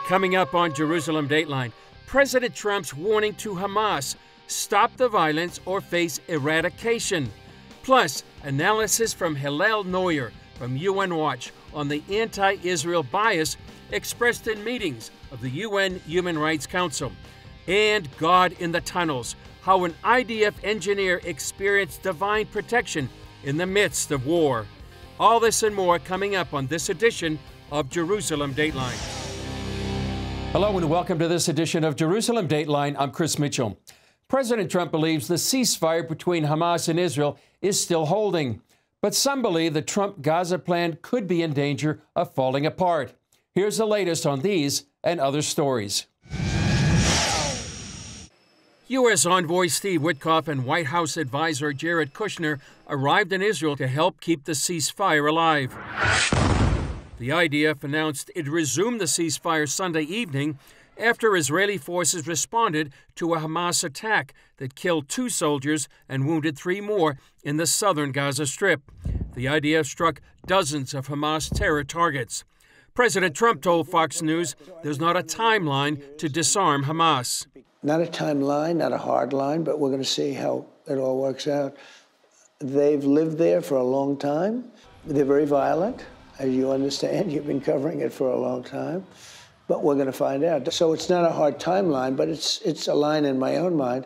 Coming up on Jerusalem Dateline, President Trump's warning to Hamas, stop the violence or face eradication. Plus, analysis from Hillel Neuer from UN Watch on the anti-Israel bias expressed in meetings of the UN Human Rights Council. And God in the tunnels, how an IDF engineer experienced divine protection in the midst of war. All this and more coming up on this edition of Jerusalem Dateline. Hello and welcome to this edition of Jerusalem Dateline. I'm Chris Mitchell. President Trump believes the ceasefire between Hamas and Israel is still holding, but some believe the Trump Gaza plan could be in danger of falling apart. Here's the latest on these and other stories. U.S. Envoy Steve Witkoff and White House advisor Jared Kushner arrived in Israel to help keep the ceasefire alive. The IDF announced it resumed the ceasefire Sunday evening after Israeli forces responded to a Hamas attack that killed 2 soldiers and wounded 3 more in the southern Gaza Strip. The IDF struck dozens of Hamas terror targets. President Trump told Fox News there's not a timeline to disarm Hamas. Not a timeline, not a hard line, but we're going to see how it all works out. They've lived there for a long time. They're very violent. As you understand, you've been covering it for a long time, but we're going to find out. So it's not a hard timeline, but it's a line in my own mind.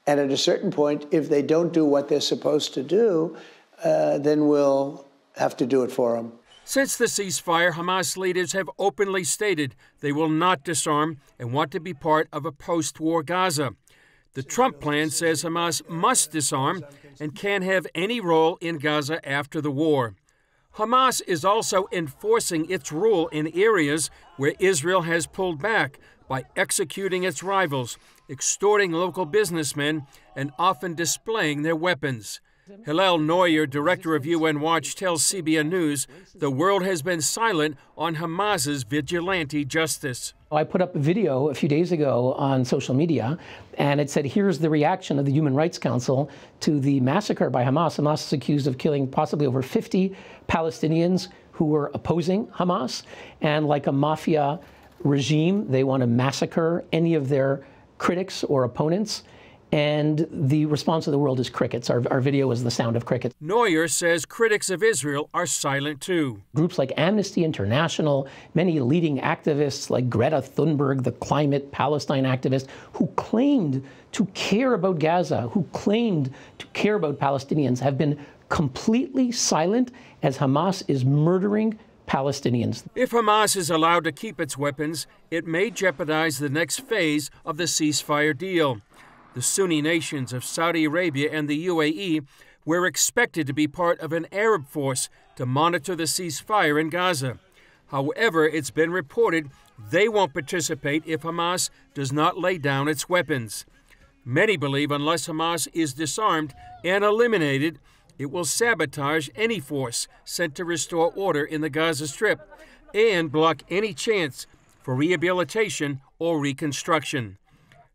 And at a certain point, if they don't do what they're supposed to do, then we'll have to do it for them. Since the ceasefire, Hamas leaders have openly stated they will not disarm and want to be part of a post-war Gaza. The Trump plan says Hamas must disarm and can't have any role in Gaza after the war. Hamas is also enforcing its rule in areas where Israel has pulled back by executing its rivals, extorting local businessmen, and often displaying their weapons. Hillel Neuer, director of UN Watch, tells CBN News the world has been silent on Hamas's vigilante justice. I put up a video a few days ago on social media, and it said, here's the reaction of the Human Rights Council to the massacre by Hamas. Hamas is accused of killing possibly over 50 Palestinians who were opposing Hamas. And like a mafia regime, they want to massacre any of their critics or opponents. And the response of the world is crickets. Our video is the sound of crickets. Neuer says critics of Israel are silent too. Groups like Amnesty International, many leading activists like Greta Thunberg, the climate Palestine activist, who claimed to care about Gaza, who claimed to care about Palestinians, have been completely silent as Hamas is murdering Palestinians. If Hamas is allowed to keep its weapons, it may jeopardize the next phase of the ceasefire deal. The Sunni nations of Saudi Arabia and the UAE were expected to be part of an Arab force to monitor the ceasefire in Gaza. However, it's been reported they won't participate if Hamas does not lay down its weapons. Many believe unless Hamas is disarmed and eliminated, it will sabotage any force sent to restore order in the Gaza Strip and block any chance for rehabilitation or reconstruction.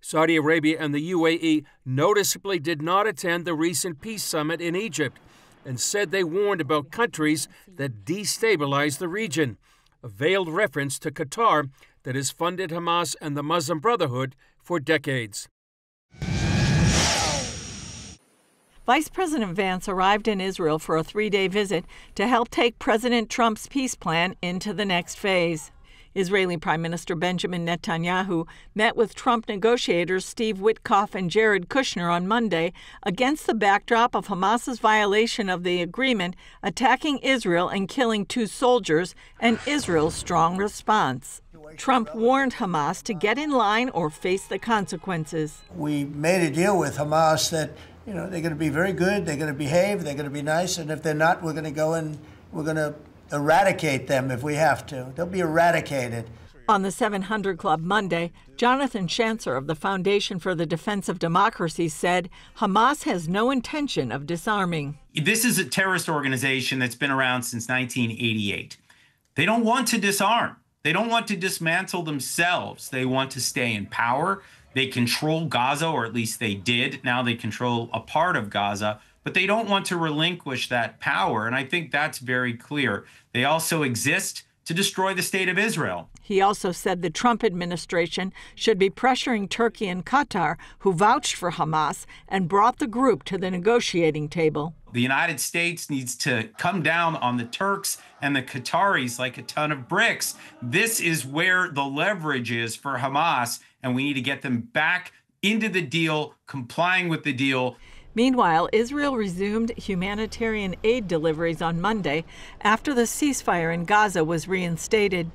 Saudi Arabia and the UAE noticeably did not attend the recent peace summit in Egypt and said they warned about countries that destabilize the region, a veiled reference to Qatar that has funded Hamas and the Muslim Brotherhood for decades. Vice President Vance arrived in Israel for a 3-day visit to help take President Trump's peace plan into the next phase. Israeli Prime Minister Benjamin Netanyahu met with Trump negotiators Steve Witkoff and Jared Kushner on Monday against the backdrop of Hamas's violation of the agreement, attacking Israel and killing 2 soldiers, and Israel's strong response. Trump warned Hamas to get in line or face the consequences. We made a deal with Hamas that, they're going to be very good, they're going to behave, they're going to be nice, and if they're not, we're going to go and we're going to eradicate them if we have to. They'll be eradicated. On the 700 Club Monday, Jonathan Schanzer of the Foundation for the Defense of Democracy said Hamas has no intention of disarming. This is a terrorist organization that's been around since 1988. They don't want to disarm. They don't want to dismantle themselves. They want to stay in power. They control Gaza, or at least they did. Now they control a part of Gaza, but they don't want to relinquish that power. And I think that's very clear. They also exist to destroy the state of Israel. He also said the Trump administration should be pressuring Turkey and Qatar, who vouched for Hamas and brought the group to the negotiating table. The United States needs to come down on the Turks and the Qataris like a ton of bricks. This is where the leverage is for Hamas, and we need to get them back into the deal, complying with the deal. Meanwhile, Israel resumed humanitarian aid deliveries on Monday after the ceasefire in Gaza was reinstated.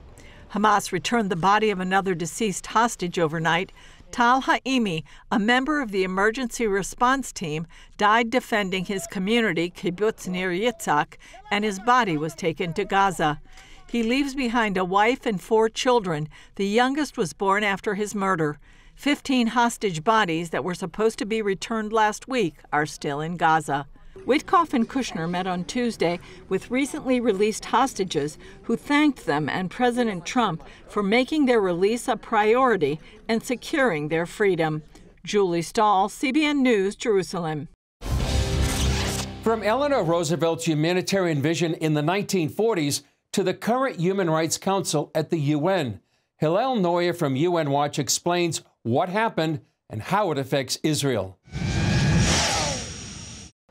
Hamas returned the body of another deceased hostage overnight. Tal Haimi, a member of the emergency response team, died defending his community, Kibbutz Nir Yitzhak, and his body was taken to Gaza. He leaves behind a wife and 4 children. The youngest was born after his murder. 15 hostage bodies that were supposed to be returned last week are still in Gaza. Witkoff and Kushner met on Tuesday with recently released hostages who thanked them and President Trump for making their release a priority and securing their freedom. Julie Stahl, CBN News, Jerusalem. From Eleanor Roosevelt's humanitarian vision in the 1940s to the current Human Rights Council at the UN, Hillel Neuer from UN Watch explains what happened and how it affects Israel.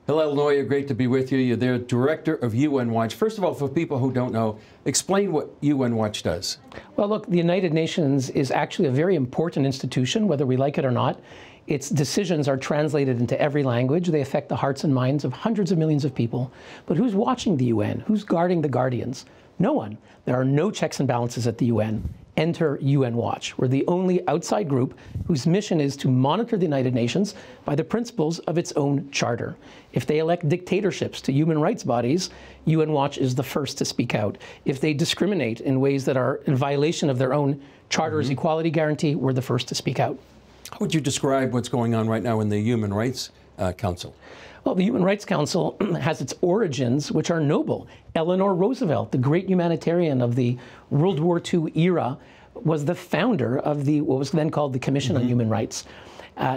Hillel Neuer, great to be with you. You're the director of UN Watch. First of all, for people who don't know, explain what UN Watch does. Well, look, the United Nations is actually a very important institution, whether we like it or not. Its decisions are translated into every language. They affect the hearts and minds of hundreds of millions of people. But who's watching the UN? Who's guarding the guardians? No one. There are no checks and balances at the UN. Enter UN Watch. We're the only outside group whose mission is to monitor the United Nations by the principles of its own charter. If they elect dictatorships to human rights bodies, UN Watch is the first to speak out. If they discriminate in ways that are in violation of their own charter's equality guarantee, we're the first to speak out. How would you describe what's going on right now in the Human Rights Council? Well, the Human Rights Council has its origins, which are noble. Eleanor Roosevelt, the great humanitarian of the World War II era, was the founder of what was then called the Commission on Human Rights.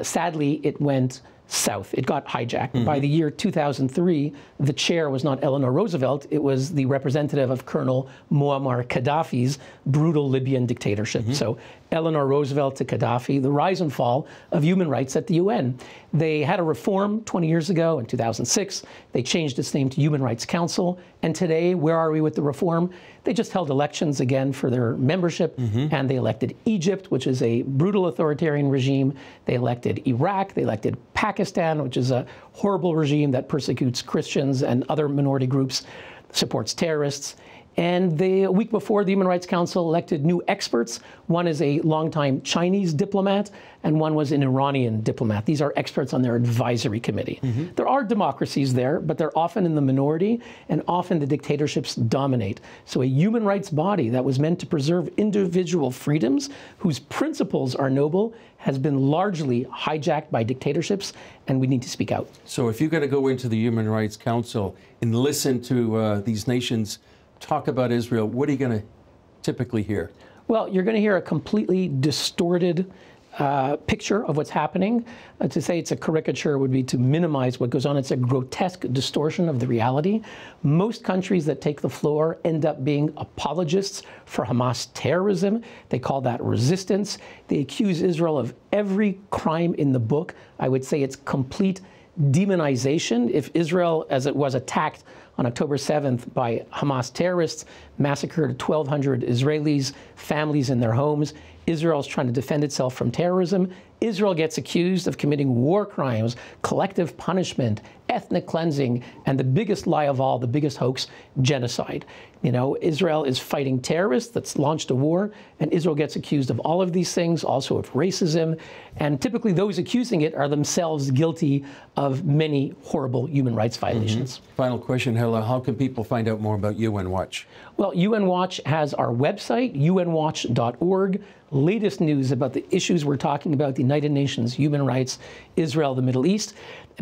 Sadly, it went south. It got hijacked. By the year 2003, the chair was not Eleanor Roosevelt. It was the representative of Colonel Muammar Gaddafi's brutal Libyan dictatorship. So Eleanor Roosevelt to Gaddafi, the rise and fall of human rights at the UN. They had a reform 20 years ago in 2006. They changed its name to Human Rights Council. And today, where are we with the reform? They just held elections again for their membership, and they elected Egypt, which is a brutal authoritarian regime. They elected Iraq. They elected Pakistan, which is a horrible regime that persecutes Christians and other minority groups, supports terrorists. And a week before, the Human Rights Council elected new experts. One is a longtime Chinese diplomat, and one was an Iranian diplomat. These are experts on their advisory committee. There are democracies there, but they're often in the minority, and often the dictatorships dominate. So a human rights body that was meant to preserve individual freedoms, whose principles are noble, has been largely hijacked by dictatorships, and we need to speak out. So if you're going to go into the Human Rights Council and listen to these nations talk about Israel, what are you going to typically hear? Well, you're going to hear a completely distorted picture of what's happening. To say it's a caricature would be to minimize what goes on. It's a grotesque distortion of the reality. Most countries that take the floor end up being apologists for Hamas terrorism. They call that resistance. They accuse Israel of every crime in the book. I would say it's complete demonization. If Israel, as it was attacked on October 7th by Hamas terrorists, massacred 1,200 Israelis, families in their homes, Israel's trying to defend itself from terrorism. Israel gets accused of committing war crimes, collective punishment, ethnic cleansing, and the biggest lie of all, the biggest hoax, genocide. You know, Israel is fighting terrorists that's launched a war, and Israel gets accused of all of these things, also of racism. And typically those accusing it are themselves guilty of many horrible human rights violations. Final question, Hillel. How can people find out more about UN Watch? Well, UN Watch has our website, unwatch.org. Latest news about the issues we're talking about, the United Nations, human rights, Israel, the Middle East.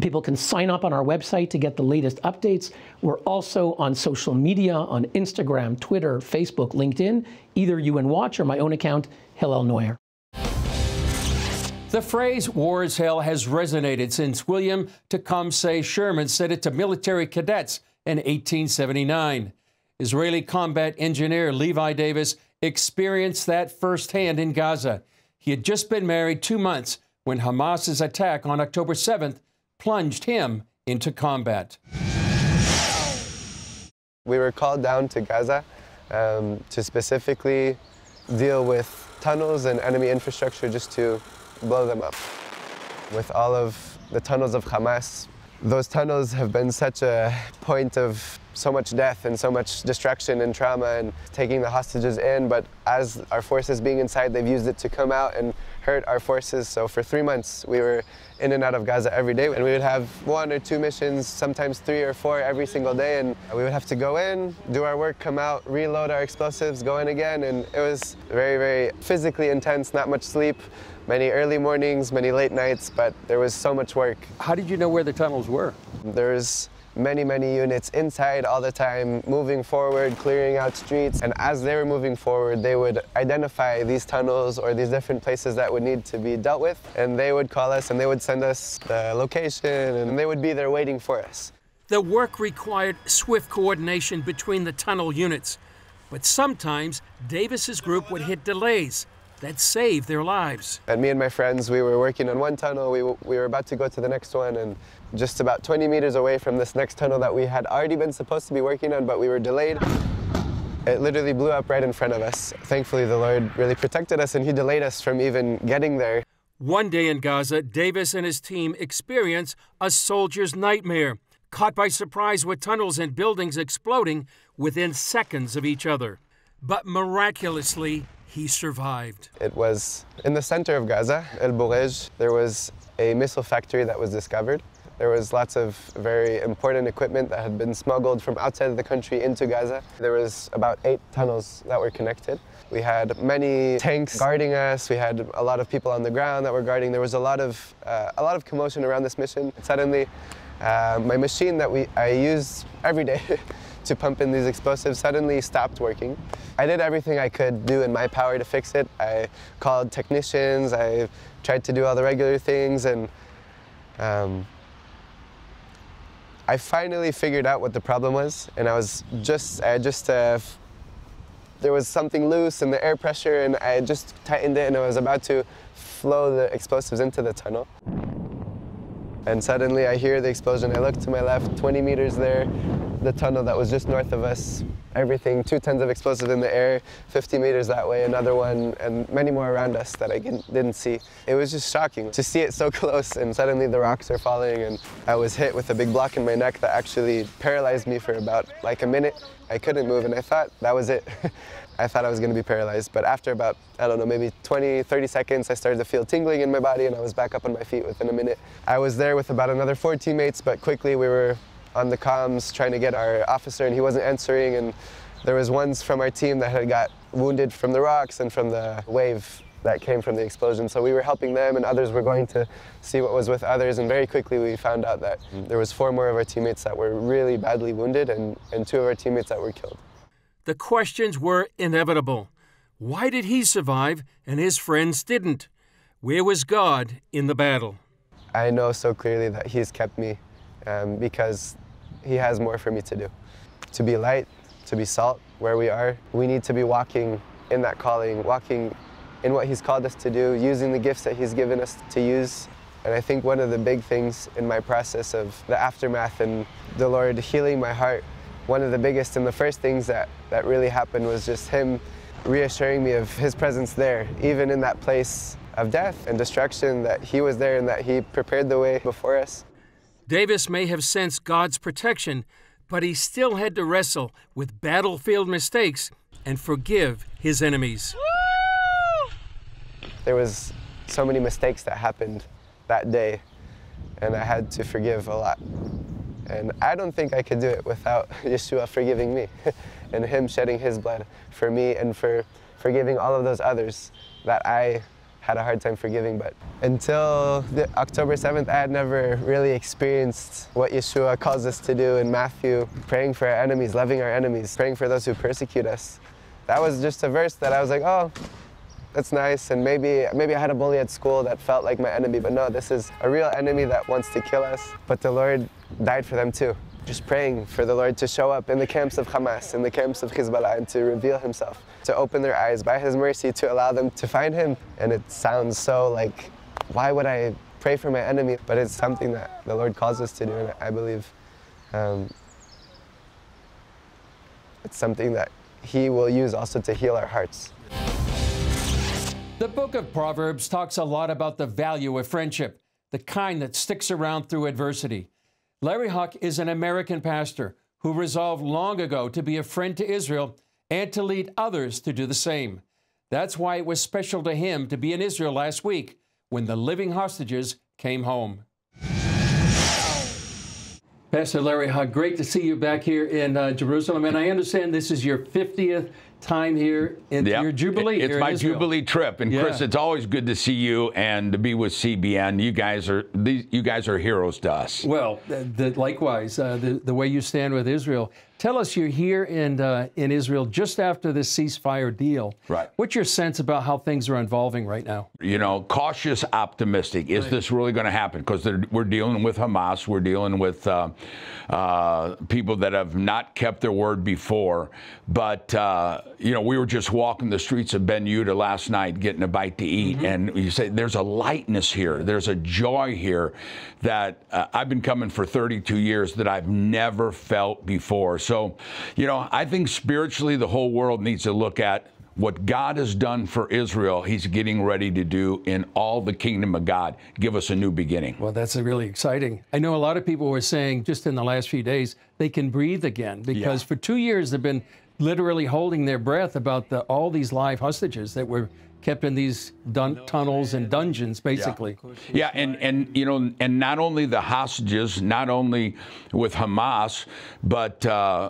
People can sign up on our website to get the latest updates. We're also on social media, on Instagram, Twitter, Facebook, LinkedIn, either UN Watch or my own account, Hillel Neuer. The phrase war is hell has resonated since William Tecumseh Sherman said it to military cadets in 1879. Israeli combat engineer Levi Davis experienced that firsthand in Gaza. He had just been married 2 months when Hamas's attack on October 7th plunged him into combat. We were called down to Gaza to specifically deal with tunnels and enemy infrastructure just to blow them up. With all of the tunnels of Hamas, those tunnels have been such a point of so much death and so much destruction and trauma and taking the hostages in, but as our forces being inside, they've used it to come out and hurt our forces. So for 3 months, we were in and out of Gaza every day, and we would have 1 or 2 missions, sometimes 3 or 4 every single day, and we would have to go in, do our work, come out, reload our explosives, go in again, and it was very, very physically intense, not much sleep, many early mornings, many late nights, but there was so much work. How did you know where the tunnels were? There's many, many units inside all the time, moving forward, clearing out streets. And as they were moving forward, they would identify these tunnels or these different places that would need to be dealt with. And they would call us and they would send us the location and they would be there waiting for us. The work required swift coordination between the tunnel units. But sometimes Davis's group would hit delays that saved their lives. And me and my friends, we were working on one tunnel, we were about to go to the next one, and just about 20 meters away from this next tunnel that we had already been supposed to be working on, but we were delayed. It literally blew up right in front of us. Thankfully, the Lord really protected us and he delayed us from even getting there. One day in Gaza, Davis and his team experienced a soldier's nightmare, caught by surprise with tunnels and buildings exploding within seconds of each other. But miraculously, he survived. It was in the center of Gaza, El Bourej. There was a missile factory that was discovered. There was lots of very important equipment that had been smuggled from outside of the country into Gaza. There was about 8 tunnels that were connected. We had many tanks guarding us. We had a lot of people on the ground that were guarding. There was a lot of commotion around this mission. Suddenly, my machine that I use every day to pump in these explosives suddenly stopped working. I did everything I could do in my power to fix it. I called technicians, I tried to do all the regular things, and I finally figured out what the problem was, and there was something loose in the air pressure, and I just tightened it, and I was about to flow the explosives into the tunnel. And suddenly I hear the explosion. I look to my left, 20 meters there, the tunnel that was just north of us, everything, 2 tons of explosive in the air, 50 meters that way, another one, and many more around us that I didn't see. It was just shocking to see it so close, and suddenly the rocks are falling, and I was hit with a big block in my neck that actually paralyzed me for about like a minute. I couldn't move, and I thought that was it. I thought I was going to be paralyzed, but after about, I don't know, maybe 20, 30 seconds, I started to feel tingling in my body, and I was back up on my feet within a minute. I was there with about another 4 teammates, but quickly we were on the comms trying to get our officer, and he wasn't answering, and there was ones from our team that had got wounded from the rocks and from the wave that came from the explosion. So we were helping them, and others were going to see what was with others, and very quickly we found out that there was 4 more of our teammates that were really badly wounded, and 2 of our teammates that were killed. The questions were inevitable. Why did he survive and his friends didn't? Where was God in the battle? I know so clearly that he's kept me because he has more for me to do. To be light, to be salt where we are, we need to be walking in that calling, walking in what he's called us to do, using the gifts that he's given us to use. And I think one of the big things in my process of the aftermath and the Lord healing my heart, one of the biggest and the first things that really happened was just him reassuring me of his presence there, even in that place of death and destruction, that he was there and that he prepared the way before us. Davis may have sensed God's protection, but he still had to wrestle with battlefield mistakes and forgive his enemies. There was so many mistakes that happened that day, and I had to forgive a lot. And I don't think I could do it without Yeshua forgiving me and him shedding his blood for me and for forgiving all of those others that I had a hard time forgiving. But until October 7th, I had never really experienced what Yeshua calls us to do in Matthew, praying for our enemies, loving our enemies, praying for those who persecute us. That was just a verse that I was like, oh, that's nice, and maybe I had a bully at school that felt like my enemy, but no, this is a real enemy that wants to kill us. But the Lord died for them too. just praying for the Lord to show up in the camps of Hamas, in the camps of Hezbollah, and to reveal himself, to open their eyes by his mercy, to allow them to find him. And it sounds so like, why would I pray for my enemy? But it's something that the Lord calls us to do, and I believe it's something that he will use also to heal our hearts. The book of Proverbs talks a lot about the value of friendship, the kind that sticks around through adversity. Larry Huch is an American pastor who resolved long ago to be a friend to Israel and to lead others to do the same. That's why it was special to him to be in Israel last week when the living hostages came home. Pastor Larry Huch, great to see you back here in Jerusalem. And I understand this is your 50th time here in your Jubilee. It's my Jubilee trip. And Chris, it's always good to see you and to be with CBN. You guys are heroes to us. Well, likewise, the way you stand with Israel. Tell us, you're here in Israel just after this ceasefire deal. Right. What's your sense about how things are evolving right now? You know, cautious optimistic. Is this really going to happen? Because we're dealing with Hamas. We're dealing with people that have not kept their word before. But, you know, we were just walking the streets of Ben Yehuda last night getting a bite to eat. And you say there's a lightness here. There's a joy here that I've been coming for 32 years that I've never felt before. So, you know, I think spiritually the whole world needs to look at what God has done for Israel. He's getting ready to do in all the kingdom of God. Give us a new beginning. Well, that's really exciting. I know a lot of people were saying just in the last few days they can breathe again because for 2 years they've been literally holding their breath about all these live hostages that were kept in these tunnels and dungeons, basically. Yeah, and you know, and not only the hostages, not only with Hamas, but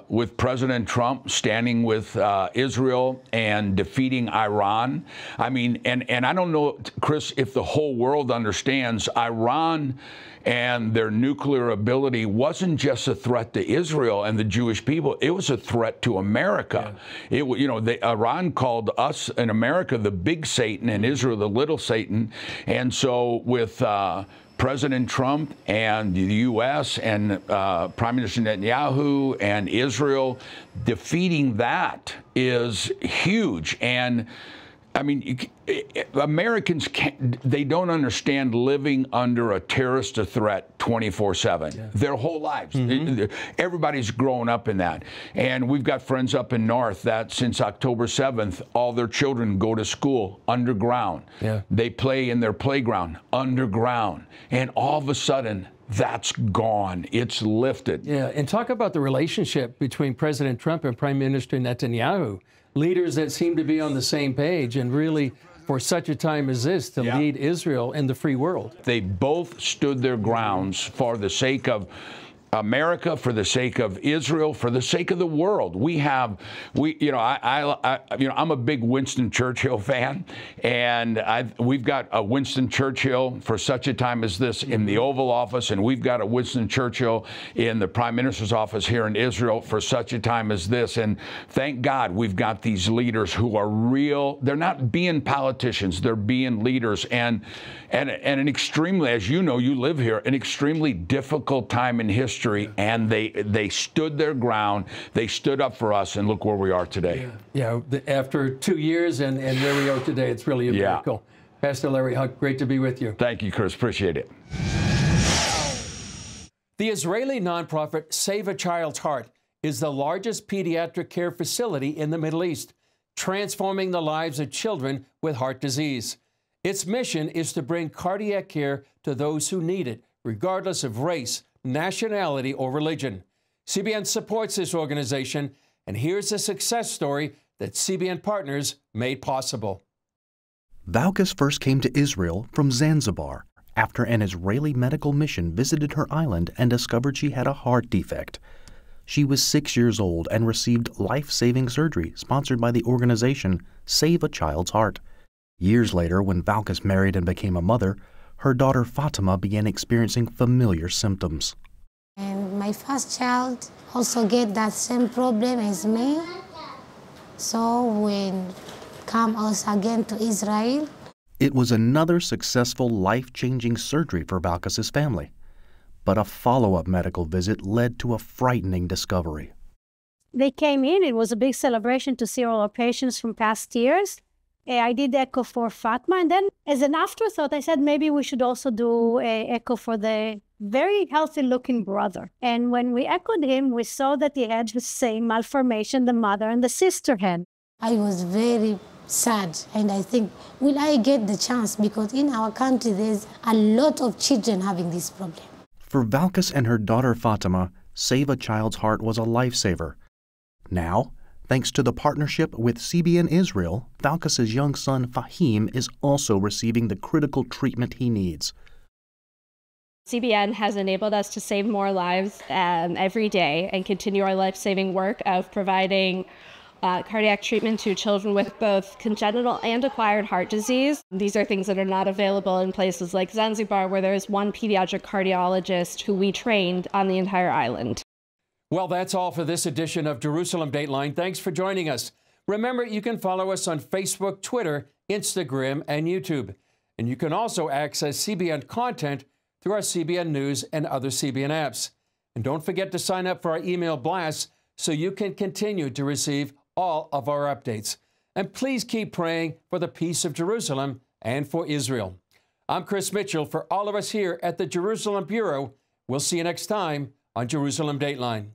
with President Trump standing with Israel and defeating Iran. I mean, and I don't know, Chris, if the whole world understands Iran and their nuclear ability wasn't just a threat to Israel and the Jewish people. It was a threat to America. Yeah. You know, Iran called us in America the big Satan and Israel the little Satan. And so with President Trump and the U.S. and Prime Minister Netanyahu and Israel, defeating that is huge. And I mean, Americans they don't understand living under a terrorist threat 24/7. Their whole lives. Everybody's grown up in that. And we've got friends up in North that since October 7th, all their children go to school underground. They play in their playground underground. And all of a sudden, that's gone. It's lifted. Yeah, and talk about the relationship between President Trump and Prime Minister Netanyahu. Leaders that seem to be on the same page and really, for such a time as this, to lead Israel and the free world. They both stood their grounds for the sake of America, for the sake of Israel, for the sake of the world. You know, I'm a big Winston Churchill fan, and we've got a Winston Churchill for such a time as this in the Oval Office, and we've got a Winston Churchill in the Prime Minister's office here in Israel for such a time as this. And thank God we've got these leaders who are real. They're not being politicians. They're being leaders. And an extremely, as you know, you live here, an extremely difficult time in history. And they stood their ground. They stood up for us, and look where we are today. Yeah, after 2 years and where we are today, it's really a miracle. Pastor Larry Huch, great to be with you. Thank you, Chris. Appreciate it. The Israeli nonprofit Save a Child's Heart is the largest pediatric care facility in the Middle East, transforming the lives of children with heart disease. Its mission is to bring cardiac care to those who need it, regardless of race, nationality, or religion. CBN supports this organization, and here's a success story that CBN partners made possible. Valkas first came to Israel from Zanzibar after an Israeli medical mission visited her island and discovered she had a heart defect. She was 6 years old and received life-saving surgery sponsored by the organization Save a Child's Heart. Years later, when Valkas married and became a mother, her daughter Fatima began experiencing familiar symptoms. And my first child also get that same problem as me. So when come also again to Israel. It was another successful life-changing surgery for Valkas' family. But a follow-up medical visit led to a frightening discovery. They came in. It was a big celebration to see all our patients from past years. I did echo for Fatma, and then as an afterthought, I said maybe we should also do an echo for the very healthy-looking brother. And when we echoed him, we saw that he had the same malformation the mother and the sister had. I was very sad, and I think, will I get the chance? Because in our country, there's a lot of children having this problem. For Valkis and her daughter Fatima, Save a Child's Heart was a lifesaver. Now, thanks to the partnership with CBN Israel, Valkis's young son Fahim is also receiving the critical treatment he needs. CBN has enabled us to save more lives every day and continue our life-saving work of providing cardiac treatment to children with both congenital and acquired heart disease. These are things that are not available in places like Zanzibar, where there is one pediatric cardiologist who we trained on the entire island. Well, that's all for this edition of Jerusalem Dateline. Thanks for joining us. Remember, you can follow us on Facebook, Twitter, Instagram, and YouTube. And you can also access CBN content through our CBN News and other CBN apps. And don't forget to sign up for our email blasts so you can continue to receive all of our updates. And please keep praying for the peace of Jerusalem and for Israel. I'm Chris Mitchell. For all of us here at the Jerusalem Bureau, we'll see you next time on Jerusalem Dateline.